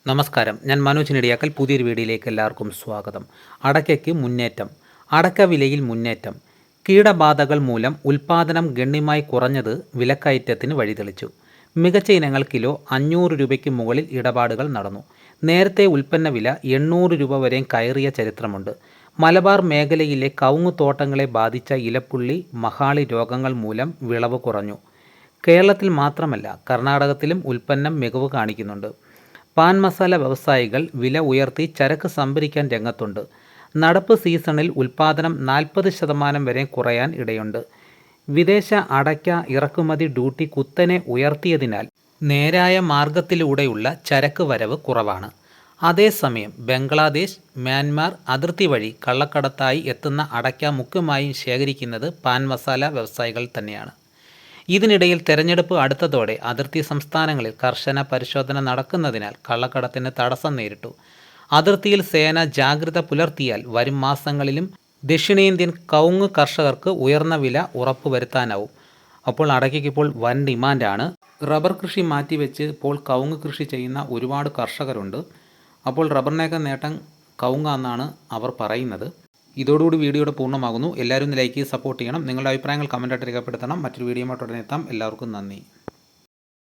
നമസ്കാരം, ഞാൻ മനോജ് നെടിയാക്കൽ. പുതിയൊരു വീഡിയോയിലേക്ക് എല്ലാവർക്കും സ്വാഗതം. അടയ്ക്കയ്ക്ക് മുന്നേറ്റം. അടയ്ക്ക വിലയിൽ മുന്നേറ്റം. കീടബാധകൾ മൂലം ഉൽപ്പാദനം ഗണ്യമായി കുറഞ്ഞത് വിലക്കയറ്റത്തിന് വഴിതെളിച്ചു. മികച്ച ഇനങ്ങൾ കിലോ 500 രൂപയ്ക്ക് മുകളിൽ ഇടപാടുകൾ നടന്നു. നേരത്തെ ഉൽപ്പന്ന വില 800 രൂപ വരെയും കയറിയ ചരിത്രമുണ്ട്. മലബാർ മേഖലയിലെ കവുങ്ങ് തോട്ടങ്ങളെ ബാധിച്ച ഇലപ്പുള്ളി, മഹാളി രോഗങ്ങൾ മൂലം വിളവ് കുറഞ്ഞു. കേരളത്തിൽ മാത്രമല്ല, കർണാടകത്തിലും ഉൽപ്പന്നം മികവ് കാണിക്കുന്നുണ്ട്. പാൻ മസാല വ്യവസായികൾ വില ഉയർത്തി ചരക്ക് സംഭരിക്കാൻ രംഗത്തുണ്ട്. നടപ്പ് സീസണിൽ ഉൽപ്പാദനം 40% വരെ കുറയാൻ ഇടയുണ്ട്. വിദേശ അടയ്ക്ക ഇറക്കുമതി ഡ്യൂട്ടി കുത്തനെ ഉയർത്തിയതിനാൽ നേരായ മാർഗത്തിലൂടെയുള്ള ചരക്ക് വരവ് കുറവാണ്. അതേസമയം ബംഗ്ലാദേശ്, മ്യാൻമാർ അതിർത്തി വഴി കള്ളക്കടത്തായി എത്തുന്ന അടയ്ക്ക മുഖ്യമായും ശേഖരിക്കുന്നത് പാൻ മസാല വ്യവസായികൾ തന്നെയാണ്. ഇതിനിടയിൽ തെരഞ്ഞെടുപ്പ് അടുത്തതോടെ അതിർത്തി സംസ്ഥാനങ്ങളിൽ കർശന പരിശോധന നടക്കുന്നതിനാൽ കള്ളക്കടത്തിന് തടസ്സം നേരിട്ടു. അതിർത്തിയിൽ സേന ജാഗ്രത പുലർത്തിയാൽ വരും മാസങ്ങളിലും ദക്ഷിണേന്ത്യൻ കവുങ്ങ് കർഷകർക്ക് ഉയർന്ന വില ഉറപ്പുവരുത്താനാവും. അപ്പോൾ അടയ്ക്കയ്ക്ക് ഇപ്പോൾ വൻ ഡിമാൻഡാണ്. റബ്ബർ കൃഷി മാറ്റിവെച്ച് ഇപ്പോൾ കവുങ്ങ് കൃഷി ചെയ്യുന്ന ഒരുപാട് കർഷകരുണ്ട്. അപ്പോൾ റബ്ബറിനേക്കാൾ നേട്ടം കവുങ്ങാണെന്നാണ് അവർ പറയുന്നത്. ഇതോടുകൂടി വീഡിയോയുടെ പൂർണ്ണമാകുന്നു. എല്ലാവരും ലൈക്ക് ചെയ്ത് സപ്പോർട്ട് ചെയ്യണം. നിങ്ങളുടെ അഭിപ്രായങ്ങൾ കമൻറ്റായിട്ട് രേഖപ്പെടുത്തണം. മറ്റൊരു വീഡിയോയുമായിട്ട് ഉടനെ എത്താം. എല്ലാവർക്കും നന്ദി.